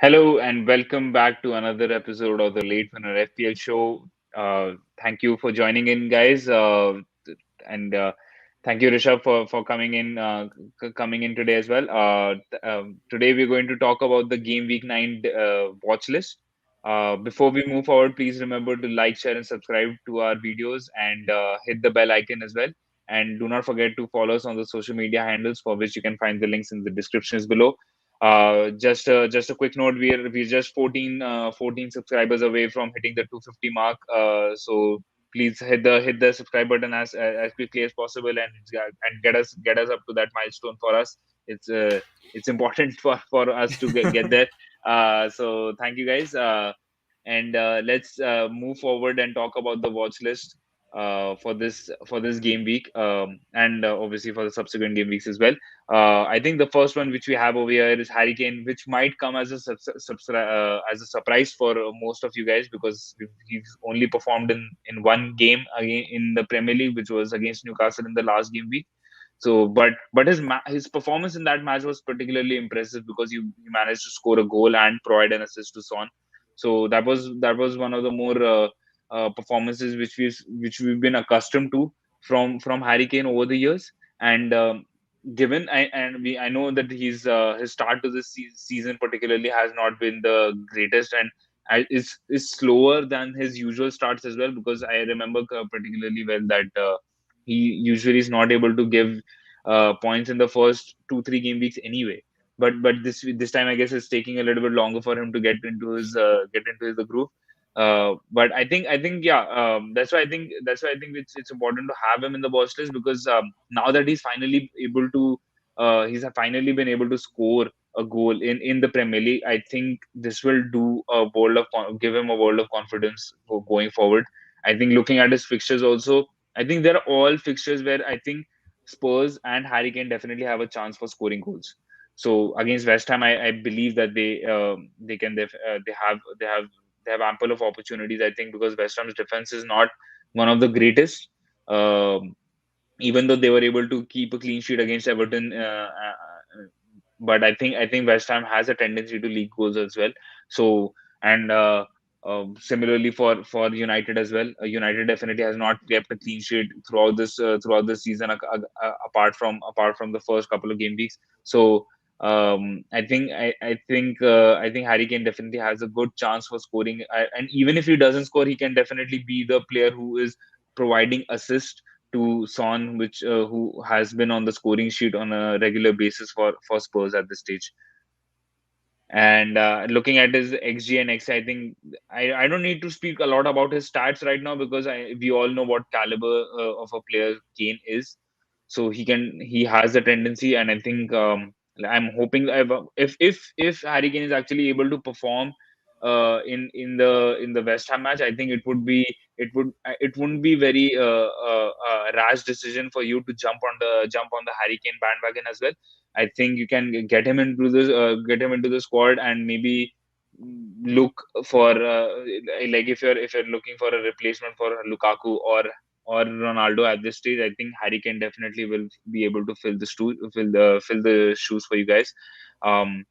Hello and welcome back to another episode of the Late Winner FPL show. Thank you for joining in, guys, and thank you, Rishabh, for coming in today as well. Today we're going to talk about the game week 9 watch list. Before we move forward, please remember to like, share, and subscribe to our videos and hit the bell icon as well. And do not forget to follow us on the social media handles for which you can find the links in the descriptions below. Just a quick note: we're just 14 subscribers away from hitting the 250 mark. So please hit the subscribe button as quickly as possible and get us up to that milestone for us. It's important for us to get there. So thank you guys. And let's move forward and talk about the watch list for this game week, and obviously for the subsequent game weeks as well. I think the first one which we have over here is Harry Kane, which might come as a surprise for most of you guys because he's only performed in one game again in the Premier League, which was against Newcastle in the last game week. So, but his performance in that match was particularly impressive because he managed to score a goal and provide an assist to Son. So that was one of the more performances which we've been accustomed to from Harry Kane over the years. And given I know that his start to this season particularly has not been the greatest, and is slower than his usual starts as well, because I remember particularly well that he usually is not able to give points in the first 2-3 game weeks anyway. But this time I guess it's taking a little bit longer for him to get into his the groove. But I think yeah, that's why I think it's important to have him in the watch list, because now that he's finally been able to score a goal in the Premier League. I think this will give him a world of confidence for going forward. I think looking at his fixtures also, I think they're all fixtures where I think Spurs and Harry Kane definitely have a chance for scoring goals. So against West Ham, I believe that they have ample of opportunities. I think because West Ham's defense is not one of the greatest, um, even though they were able to keep a clean sheet against Everton. But I think West Ham has a tendency to leak goals as well. So and similarly for United as well. United definitely has not kept a clean sheet throughout this season, apart from the first couple of game weeks. So I think Harry Kane definitely has a good chance for scoring, and even if he doesn't score, he can definitely be the player who is providing assist to Son, which who has been on the scoring sheet on a regular basis for Spurs at this stage. And looking at his XG and XI, I think I don't need to speak a lot about his stats right now, because we all know what caliber of a player Kane is. So he has a tendency, and I think I'm hoping if Harry Kane is actually able to perform in the West Ham match, I think it wouldn't be very rash decision for you to jump on the Harry Kane bandwagon as well. I think you can get him into the squad, and maybe look for like if you're looking for a replacement for Lukaku or Ronaldo at this stage. I think Harry Kane definitely will be able to fill the shoes for you guys. Um,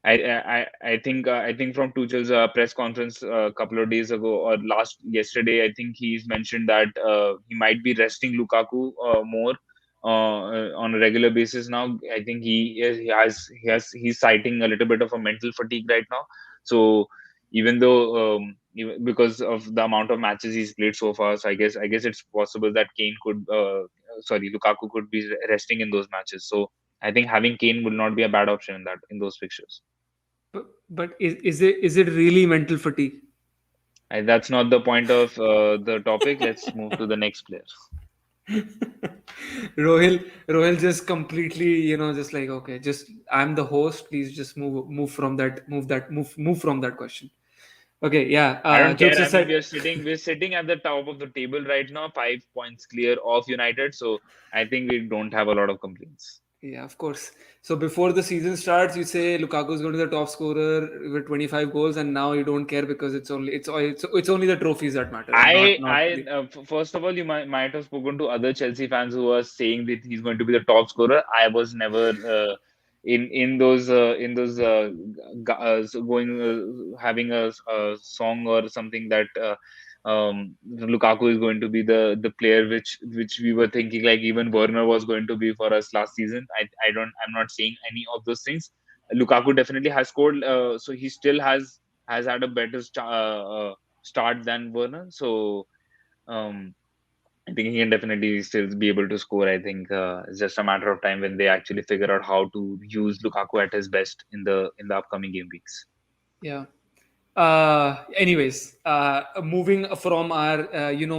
I think from Tuchel's press conference a couple of days ago or yesterday, I think he's mentioned that he might be resting Lukaku more on a regular basis now. I think he's citing a little bit of a mental fatigue right now. So even because of the amount of matches he's played so far, so I guess it's possible that Lukaku could be resting in those matches. So I think having Kane would not be a bad option in those fixtures. But is it really mental fatigue? And that's not the point of the topic. Let's move to the next player. Rohil just completely, just like, okay, just I'm the host. Please just move from that question. Okay, yeah. I don't Jokes care. I mean, aside, we're sitting at the top of the table right now, 5 points clear of United. So I think we don't have a lot of complaints. yeah, of course. So before the season starts, you say Lukaku is going to be the top scorer with 25 goals, and now you don't care because it's only the trophies that matter, and not the. First of all, you might have spoken to other Chelsea fans who are saying that he's going to be the top scorer. I was never in those having a song or something that Lukaku is going to be the player which we were thinking like even Werner was going to be for us last season. I'm not saying any of those things. Lukaku definitely has scored, so he still has had a better start than Werner. So um, I think he can definitely still be able to score. I think it's just a matter of time when they actually figure out how to use Lukaku at his best in the upcoming game weeks. Yeah. Anyways, moving from our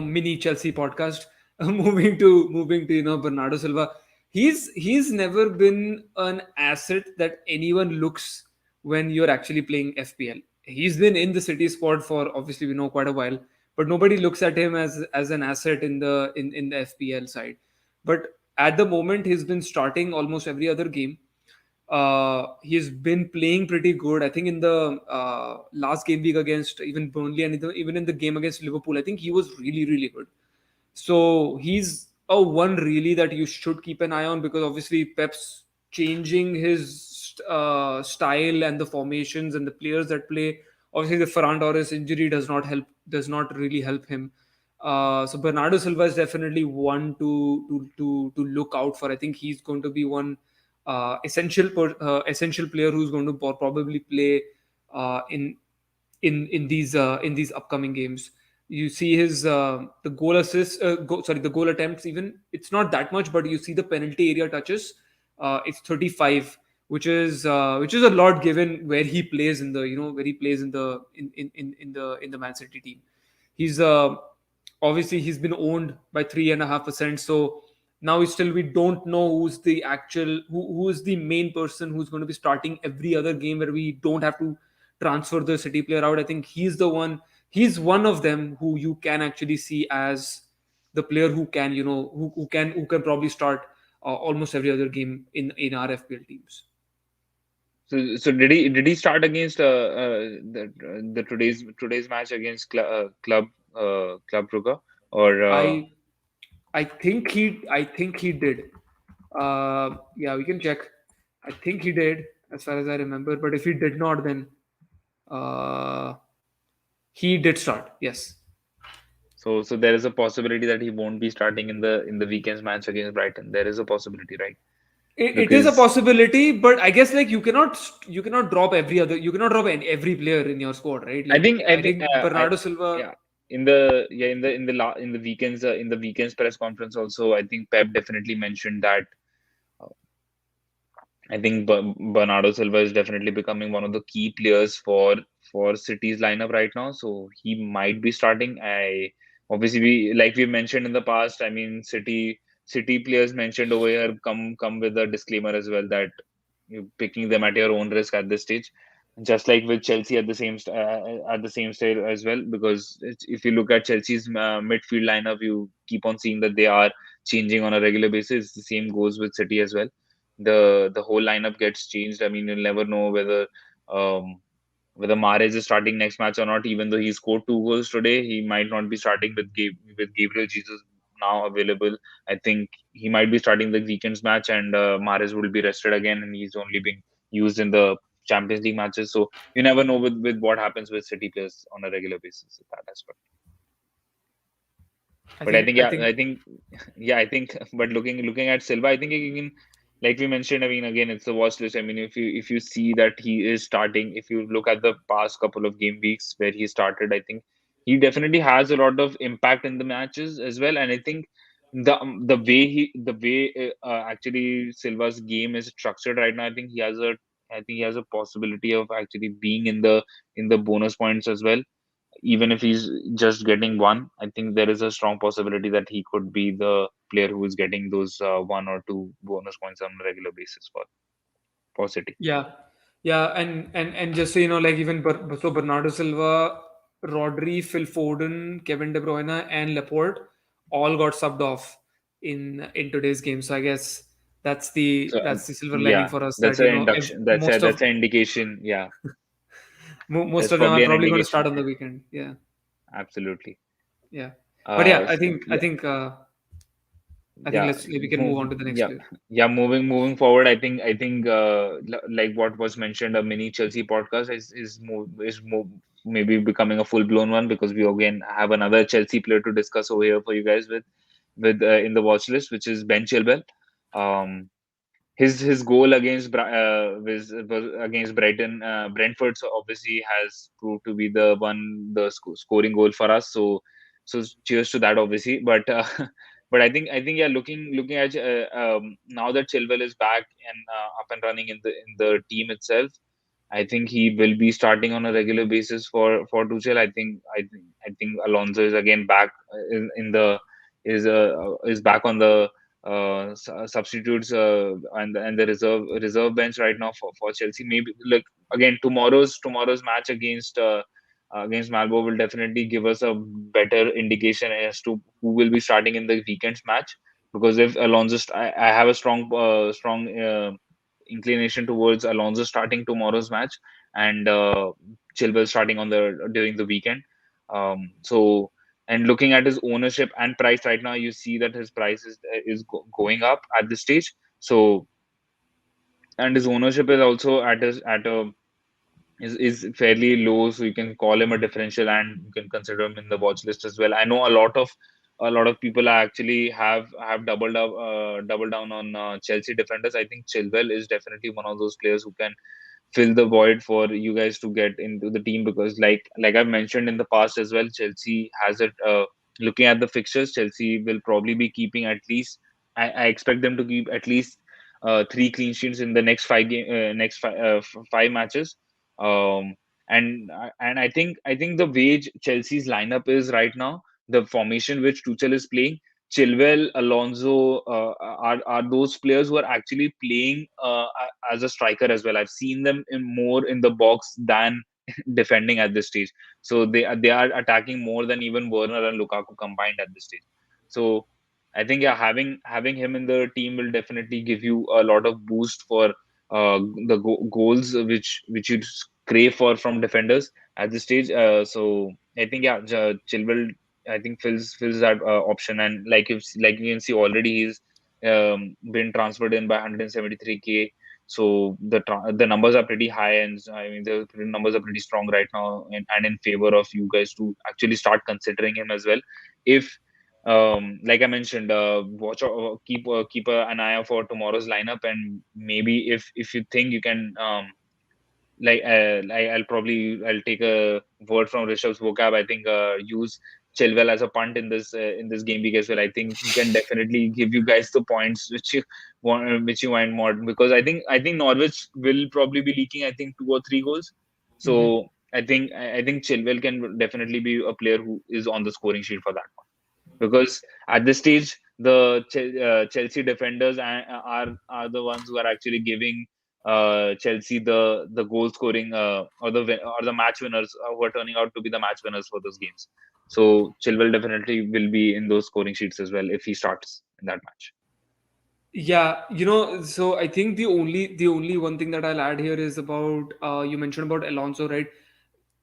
mini Chelsea podcast, moving to Bernardo Silva. He's never been an asset that anyone looks when you're actually playing FPL. He's been in the City squad for obviously we know quite a while, but nobody looks at him as an asset in the FPL side. But at the moment, he's been starting almost every other game. He's been playing pretty good. I think in the last game week against even Burnley and even in the game against Liverpool, I think he was really, really good. So he's a one really that you should keep an eye on because obviously Pep's changing his style and the formations and the players that play. Obviously, the Ferran Torres injury does not really help him. So Bernardo Silva is definitely one to look out for. I think he's going to be one essential player who's going to probably play uh, in in these upcoming games. You see his the goal assists, the goal attempts. Even it's not that much, but you see the penalty area touches. It's 35, which is a lot given where he plays in the where he plays in the Man City team. He's obviously he's been owned by 3.5%. So now we don't know who's the actual who is the main person who's going to be starting every other game where we don't have to transfer the City player out. I think he's one of them who you can actually see as the player who can who can probably start almost every other game in our FPL teams. So did he start against the today's match against Club Brugge or I think he did. Yeah, we can check. I think he did, as far as I remember. But if he did not, then uh, he did start. Yes. so there is a possibility that he won't be starting in the weekend's match against Brighton. There is a possibility, right? It is a Because possibility, but I guess like you cannot drop every player in your squad, right? I Like think I think I Bernardo Silva. yeah in the weekend's press conference also I think Pep definitely mentioned that uh, I think Bernardo Silva is definitely becoming one of the key players for City's lineup right now. So he might be starting. I obviously we like we mentioned in the past. I mean, City players mentioned over here come with a disclaimer as well that you're picking them at your own risk at this stage. Just like with Chelsea at the same stage as well, because if you look at Chelsea's midfield lineup, you keep on seeing that they are changing on a regular basis. The same goes with City as well. The whole lineup gets changed. I mean, you'll never know um, whether Mahrez is starting next match or not. Even though he scored 2 goals today, he might not be starting with Gabriel Jesus now available. I think he might be starting the weekend's match, and Mahrez will be rested again, and he's only being used in the Champions League matches. So you never know with what happens with City players on a regular basis in that aspect. I But I think think I yeah, think I think. But looking at Silva, I think he can, like we mentioned. I mean, again, it's the watch list. I mean, if you see that he is starting, if you look at the past couple of game weeks where he started, I think he definitely has a lot of impact in the matches as well. And I think the way actually Silva's game is structured right now, I think he has a possibility of actually being in the bonus points as well, even if he's just getting one. I think there is a strong possibility that he could be the player who is getting those 1 or 2 bonus points on a regular basis for City. yeah, yeah, and just so you know, like even Bernardo Silva, Rodri, Phil Foden, Kevin De Bruyne, and Laporte all got subbed off in today's game. So I guess that's the So that's the silver lining yeah, for us that's that an induction. That's a most of that's an indication. Yeah, most that's of them are probably an probably going to start indication. on the weekend. Yeah, Absolutely. yeah. But yeah, Uh, I so, think I yeah, think I think Yeah, we can move on to the next yeah, player. yeah. Moving forward, I think like what was mentioned, a mini Chelsea podcast maybe becoming a full blown one, because we again have another Chelsea player to discuss over here for you guys with in the watch list, which is Ben Chilwell. Um, his goal against was against Brighton, Brentford, so obviously has proved to be the scoring goal for us. So cheers to that, obviously. But but I think yeah, looking at now that Chilwell is back and up and running in the team itself, I think he will be starting on a regular basis for Tuchel. I think Alonso is again back is back on the substitutes and the reserve bench right now for Chelsea. Maybe like again tomorrow's match against Malmo will definitely give us a better indication as to who will be starting in the weekend's match. Because if I have a strong inclination towards Alonso starting tomorrow's match, and Chilwell starting on the during the weekend. So, and looking at his ownership and price right now, you see that his price is going up at this stage. So, and his ownership is also at a is fairly low, so you can call him a differential, and you can consider him in the watch list as well. I know a lot of people are actually have doubled down on Chelsea defenders. I think Chilwell is definitely one of those players who can fill the void for you guys to get into the team, because like I've mentioned in the past as well, Chelsea has it. Looking at the fixtures, Chelsea will probably be keeping at least. I expect them to keep at least three clean sheets in the next five matches. Um, and I think the way Chelsea's lineup is right now, the formation which Tuchel is playing, Chilwell, Alonso are those players who are actually playing as a striker as well. I've seen them more in the box than defending at this stage. So they are attacking more than even Werner and Lukaku combined at this stage. So I think yeah, having him in the team will definitely give you a lot of boost for the goals which you crave for from defenders at this stage. So I think yeah, Chilwell I think fills that option, and like you can see already he's been transferred in by 173K. So the numbers are pretty high, and I mean the numbers are pretty strong right now, and in favor of you guys to actually start considering him as well. If like I mentioned, keep an eye out for tomorrow's lineup, and maybe if you think you can I'll take a word from Rishabh's vocab. I think use Chilwell as a punt in this game week as well. I think he can definitely give you guys the points which you want more, because I think Norwich will probably be leaking I think 2 or 3 goals. Mm-hmm. So I think Chilwell can definitely be a player who is on the scoring sheet for that one, because at this stage the Chelsea defenders are the ones who are actually giving Chelsea the goal scoring or the match winners, who are turning out to be the match winners for those games. So Chilwell definitely will be in those scoring sheets as well if he starts in that match. Yeah, so I think the only one thing that I'll add here is about you mentioned about Alonso, right?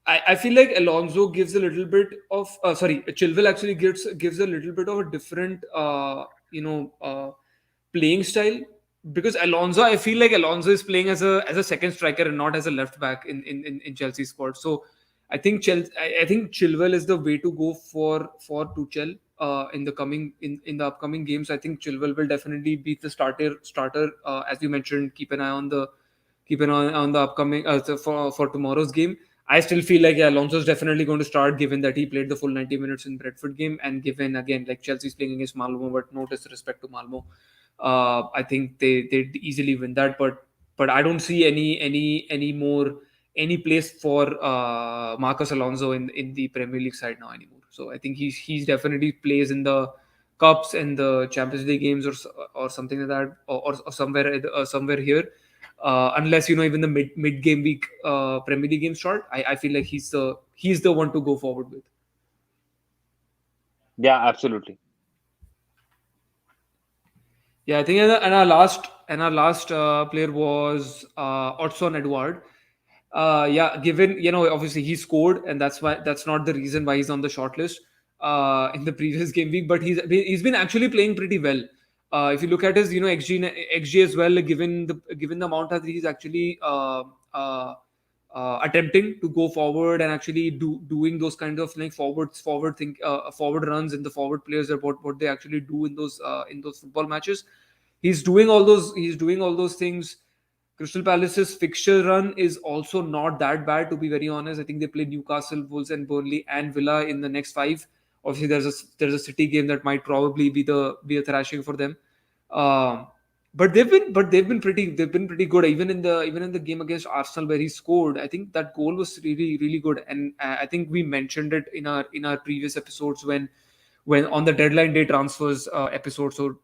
I feel like Alonso gives a little bit of sorry, Chilwell actually gives a little bit of a different playing style, because Alonso, I feel like Alonso is playing as a second striker and not as a left back in Chelsea's squad. So I think Chilwell is the way to go for Tuchel in the upcoming games. I think Chilwell will definitely be the starter as you mentioned. Keep an eye on the upcoming for tomorrow's game. I still feel like yeah, Alonso is definitely going to start, given that he played the full 90 minutes in Brentford game, and given again like Chelsea's playing against Malmo, but no disrespect to Malmo. I think they easily win that, but I don't see any place for Marcus Alonso in the Premier League side now anymore. So I think he's definitely plays in the cups and the Champions League games or something like that, or somewhere here. Unless even the mid game week Premier League games start, I feel like he's the one to go forward with. Yeah, absolutely. Yeah, I think and our last player was Otson Edward. Yeah, given obviously he scored, and that's not the reason why he's on the short list in the previous game week, but he's been actually playing pretty well. If you look at his, XG as well, given the amount that he's actually attempting to go forward and actually doing those kind of like forward runs, and the forward players are what they actually do in those football matches. He's doing all those things. Crystal Palace's fixture run is also not that bad, to be very honest. I think they play Newcastle, Wolves, and Burnley and Villa in the next five. Obviously, there's a City game that might probably be a thrashing for them. Um, but they've been pretty good, even in the game against Arsenal where he scored. I think that goal was really really good, and I think we mentioned it in our previous episodes when on the deadline day transfers episode. So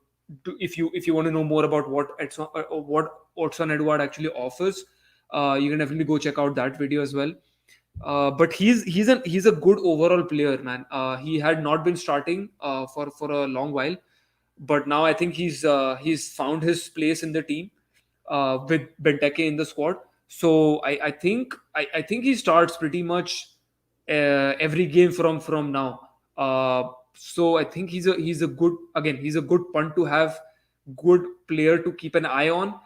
if you want to know more about what 𝗕𝗏𝗪 actually offers, you can definitely go check out that video as well. But he's a good overall player, man. He had not been starting for a long while, but now I think he's found his place in the team with Benteke in the squad. So I think he starts pretty much every game from now. So I think he's a good punt to have, good player to keep an eye on.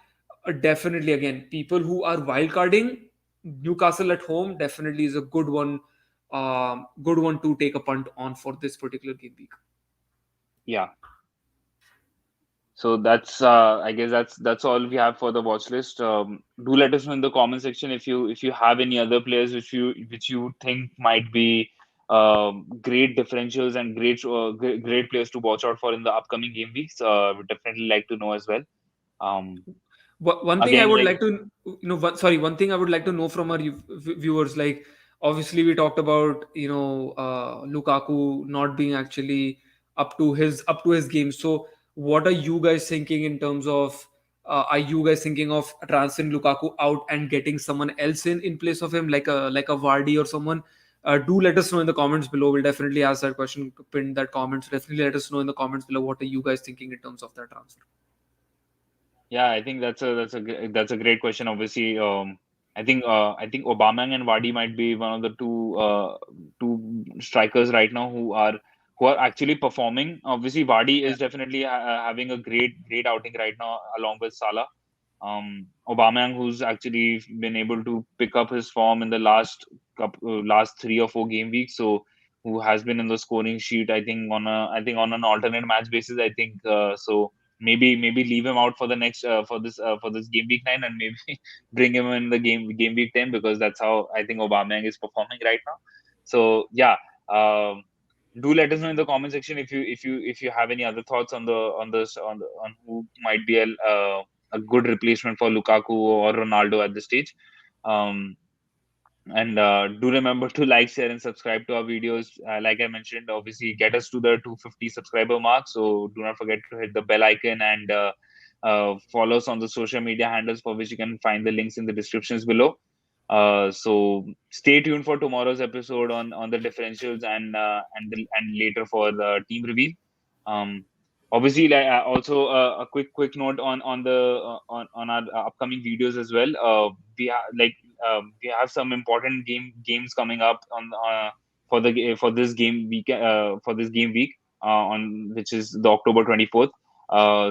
Definitely, again, people who are wildcarding Newcastle at home definitely is a good one to take a punt on for this particular game week. Yeah. So I guess that's all we have for the watch list. Do let us know in the comment section if you have any other players which you think might be great differentials and great players to watch out for in the upcoming game weeks. Would definitely like to know as well. One thing I Again, would like, like to one thing I would like to know from our viewers, like, obviously we talked about Lukaku not being actually up to his game. So what are you guys thinking in terms of, are you guys thinking of transferring Lukaku out and getting someone else in place of him, like a Vardy or someone? Do let us know in the comments below. We'll definitely ask that question, pin that comment. So definitely let us know in the comments below what are you guys thinking in terms of that transfer. yeah, I think that's a great question. Obviously, I think Aubameyang and Vardy might be one of the two strikers right now who are actually performing. Obviously, Vardy Yeah. is definitely having a great outing right now along with Salah. Aubameyang, who's actually been able to pick up his form in the last 3 or 4 game weeks, so who has been in the scoring sheet. I think on an alternate match basis. I think so. Maybe leave him out for the next for this game week 9, and maybe bring him in the game week 10, because that's how I think Aubameyang is performing right now. So yeah, do let us know in the comment section if you have any other thoughts on who might be a good replacement for Lukaku or Ronaldo at this stage. Um, and do remember to like, share, and subscribe to our videos. Like I mentioned, obviously get us to the 250 subscriber mark. So do not forget to hit the bell icon and follow us on the social media handles, for which you can find the links in the descriptions below. So stay tuned for tomorrow's episode on the differentials and later for the team reveal. Um, Obviously, like, also a quick note on our upcoming videos as well. We have some important games coming up for this game week on which is the October 24th.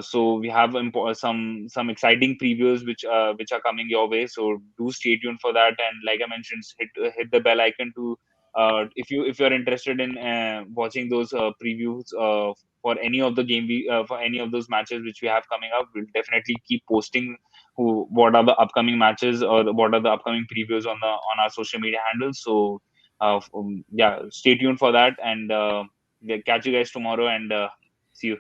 So we have some exciting previews which are coming your way. So do stay tuned for that. And like I mentioned, hit the bell icon to if you're interested in watching those previews for any of the for any of those matches which we have coming up. We'll definitely keep posting what are the upcoming matches or what are the upcoming previews on our social media handles. So yeah, stay tuned for that, and catch you guys tomorrow, and see you.